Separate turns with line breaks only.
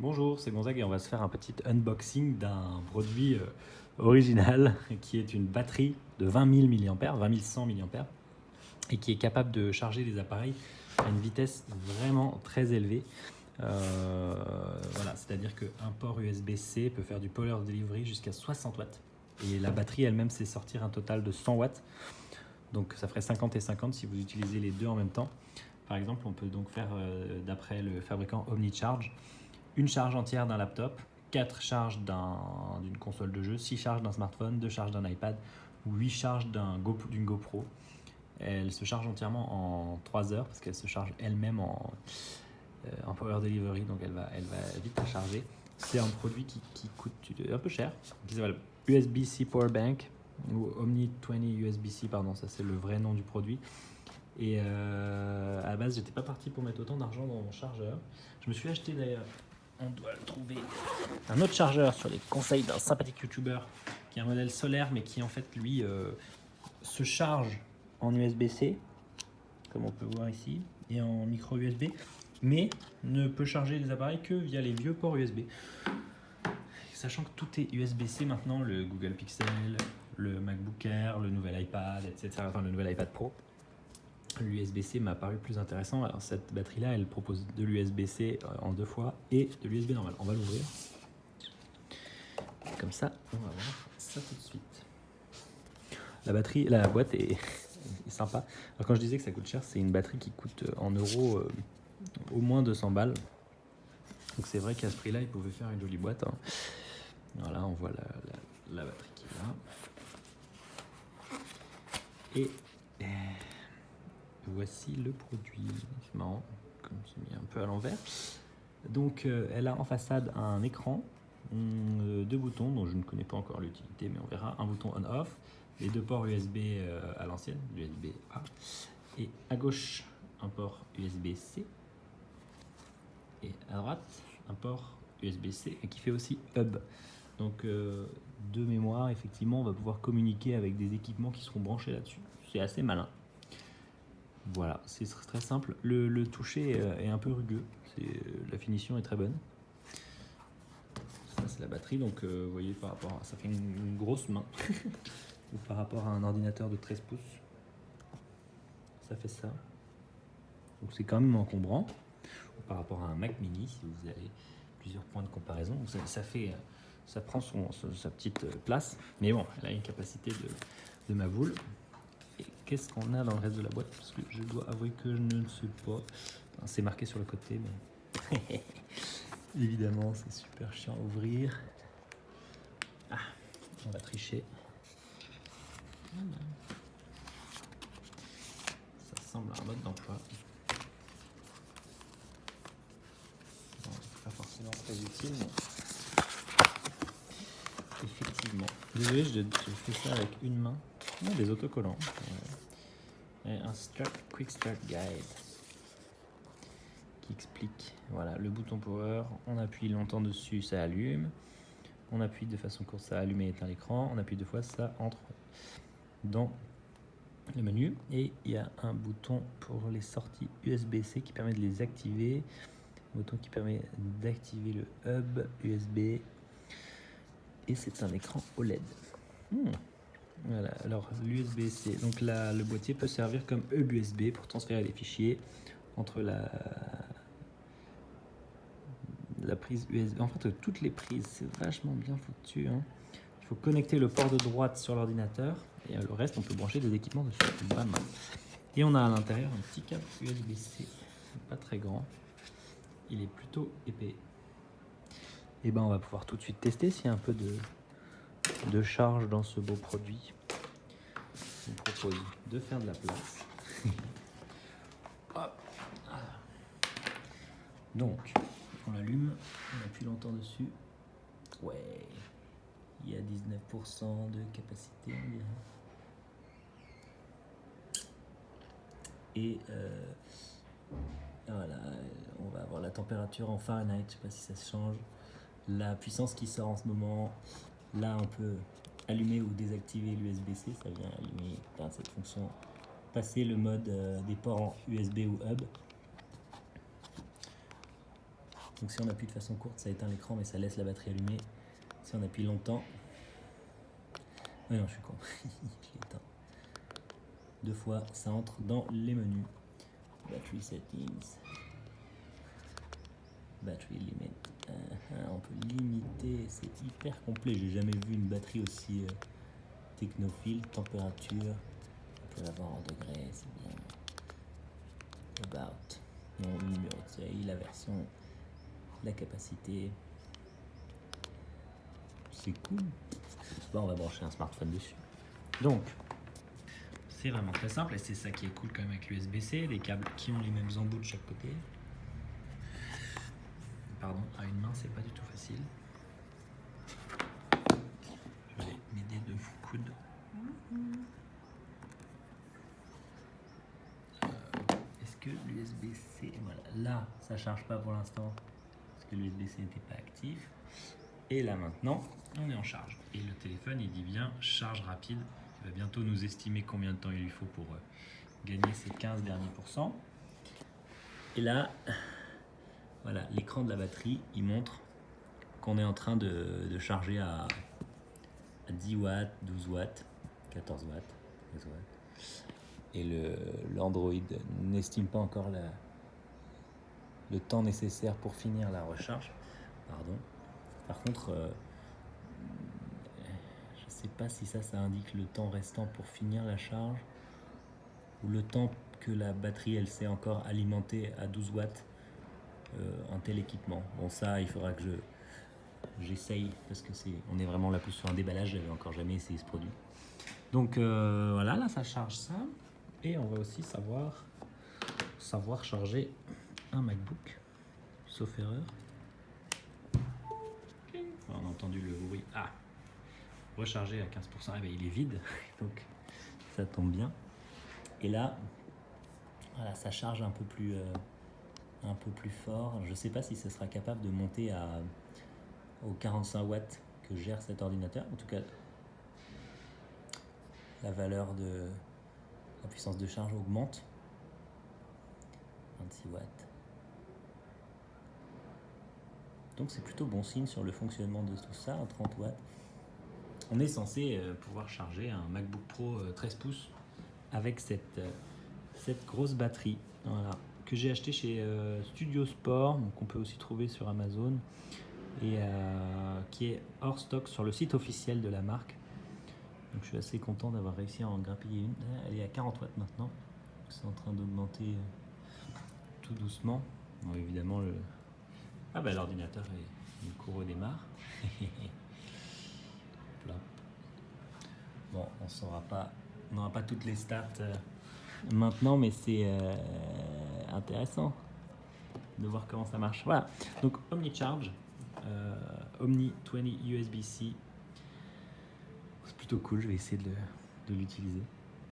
Bonjour, c'est Gonzague et on va se faire un petit unboxing d'un produit original qui est une batterie de 20 000 mAh, 20 100 mAh et qui est capable de charger les appareils à une vitesse vraiment très élevée. Voilà, c'est-à-dire qu'un port USB-C peut faire du power delivery jusqu'à 60 watts et la batterie elle-même sait sortir un total de 100 watts. Donc ça ferait 50 et 50 si vous utilisez les deux en même temps. Par exemple, on peut donc faire, d'après le fabricant OmniCharge, une charge entière d'un laptop, 4 charges d'une console de jeu, 6 charges d'un smartphone, 2 charges d'un iPad ou 8 charges d'une GoPro. Elle se charge entièrement en 3 heures parce qu'elle se charge elle-même en Power Delivery, donc elle va vite à charger. C'est un produit qui coûte un peu cher, qui s'appelle USB-C Power Bank ou Omni 20 USB-C, pardon, ça c'est le vrai nom du produit. Et à la base, j'étais pas parti pour mettre autant d'argent dans mon chargeur. Je me suis acheté d'ailleurs, on doit le trouver, un autre chargeur sur les conseils d'un sympathique youtubeur qui est un modèle solaire mais qui en fait lui se charge en USB-C comme on peut voir ici et en micro USB mais ne peut charger les appareils que via les vieux ports USB. Sachant que tout est USB-C maintenant, le Google Pixel, le MacBook Air, le nouvel iPad, etc. Enfin le nouvel iPad Pro. L'USB-C m'a paru plus intéressant. Alors cette batterie-là, elle propose de l'USB-C en 2 fois et de l'USB normal. On va l'ouvrir. Comme ça, on va voir ça tout de suite. La batterie, la boîte est sympa. Alors quand je disais que ça coûte cher, c'est une batterie qui coûte en euros au moins 200 balles. Donc c'est vrai qu'à ce prix-là, ils pouvaient faire une jolie boîte. Hein. Voilà, on voit la batterie qui est là. Et voici le produit. C'est marrant, comme c'est mis un peu à l'envers. Donc elle a en façade un écran, 2 boutons dont je ne connais pas encore l'utilité, mais on verra. Un bouton on-off, les 2 ports USB à l'ancienne, USB-A, et à gauche un port USB-C, et à droite un port USB-C qui fait aussi hub. Donc de mémoire, effectivement, on va pouvoir communiquer avec des équipements qui seront branchés là-dessus. C'est assez malin. Voilà, c'est très simple. Le toucher est un peu rugueux, la finition est très bonne. Ça c'est la batterie, donc vous voyez par rapport à, ça fait une grosse main. Ou par rapport à un ordinateur de 13 pouces. Ça fait ça. Donc c'est quand même encombrant. Ou par rapport à un Mac mini, si vous avez plusieurs points de comparaison. Donc ça prend sa petite place. Mais bon, elle a une capacité de ma boule. Et qu'est-ce qu'on a dans le reste de la boîte? Parce que je dois avouer que je ne sais pas. Enfin, c'est marqué sur le côté, mais évidemment, c'est super chiant à ouvrir. Ah, on va tricher. Ça ressemble à un mode d'emploi. Bon, pas forcément très utile, mais effectivement. Désolé, je fais ça avec une main. Non, des autocollants. Et un Quick Start Guide qui explique. Voilà, le bouton power, on appuie longtemps dessus, ça allume. On appuie de façon courte, ça allume et éteint l'écran. On appuie 2 fois, ça entre dans le menu. Et il y a un bouton pour les sorties USB-C qui permet de les activer. Un bouton qui permet d'activer le hub USB. Et c'est un écran OLED. Voilà, alors l'USB-C, donc là, le boîtier peut servir comme hub USB pour transférer les fichiers entre la prise USB. En fait, toutes les prises, c'est vachement bien foutu. Hein. Il faut connecter le port de droite sur l'ordinateur et le reste, on peut brancher des équipements dessus. Vraiment. Et on a à l'intérieur un petit câble USB-C, pas très grand. Il est plutôt épais. Et ben, on va pouvoir tout de suite tester s'il y a un peu de charge dans ce beau produit. Je vous propose de faire de la place. Hop. Donc, on l'allume, on appuie longtemps dessus. Ouais, il y a 19% de capacité, on dirait. Et voilà, on va avoir la température en Fahrenheit, je sais pas si ça se change. La puissance qui sort en ce moment. Là, on peut allumer ou désactiver l'USB-C, ça vient allumer cette fonction. Passer le mode des ports en USB ou hub. Donc si on appuie de façon courte, ça éteint l'écran, mais ça laisse la batterie allumée. Si on appuie longtemps... Oui, non, je suis con. Je l'ai éteint. 2 fois, ça entre dans les menus. Battery settings. Battery limit. On peut limiter, c'est hyper complet. J'ai jamais vu une batterie aussi technophile. Température, on peut l'avoir en degrés, c'est bien. About, non, le numéro de série, la version, la capacité. C'est cool. Bon, on va brancher un smartphone dessus. Donc, c'est vraiment très simple et c'est ça qui est cool quand même avec l'USB-C, les câbles qui ont les mêmes embouts de chaque côté. Pardon, à une main, c'est pas du tout facile. Je vais m'aider de mon coude. Est-ce que l'USB-C, voilà, là, ça charge pas pour l'instant parce que l'USB-C n'était pas actif. Et là maintenant, on est en charge. Et le téléphone, il dit bien charge rapide. Il va bientôt nous estimer combien de temps il lui faut pour gagner ces 15 derniers pourcents. Et là, voilà, l'écran de la batterie, il montre qu'on est en train de charger à 10 watts, 12 watts, 14 watts, 13 watts. Et l'Android n'estime pas encore le temps nécessaire pour finir la recharge. Pardon. Par contre, je ne sais pas si ça indique le temps restant pour finir la charge ou le temps que la batterie elle s'est encore alimentée à 12 watts un tel équipement. Bon, ça, il faudra que j'essaye parce que on est vraiment là plus sur un déballage. J'avais encore jamais essayé ce produit. Donc voilà, là ça charge ça. Et on va aussi savoir charger un MacBook, sauf erreur. On a entendu le bruit. Ah, rechargé à 15%. Eh bien, il est vide, donc ça tombe bien. Et là, voilà, ça charge un peu plus fort. Je ne sais pas si ça sera capable de monter aux 45 watts que gère cet ordinateur. En tout cas, la valeur de la puissance de charge augmente. 26 watts. Donc c'est plutôt bon signe sur le fonctionnement de tout ça, à 30 watts. On est censé pouvoir charger un MacBook Pro 13 pouces avec cette grosse batterie, voilà, que j'ai acheté chez Studio Sport, qu'on peut aussi trouver sur Amazon, et qui est hors stock sur le site officiel de la marque. Donc je suis assez content d'avoir réussi à en grappiller une. Elle est à 40 watts maintenant, c'est en train d'augmenter tout doucement. Bon, évidemment, l'ordinateur le cours redémarre. Bon, on n'aura pas toutes les stats maintenant, mais c'est intéressant de voir comment ça marche. Voilà, donc OmniCharge, Omni 20 USB-C, c'est plutôt cool, je vais essayer de l'utiliser.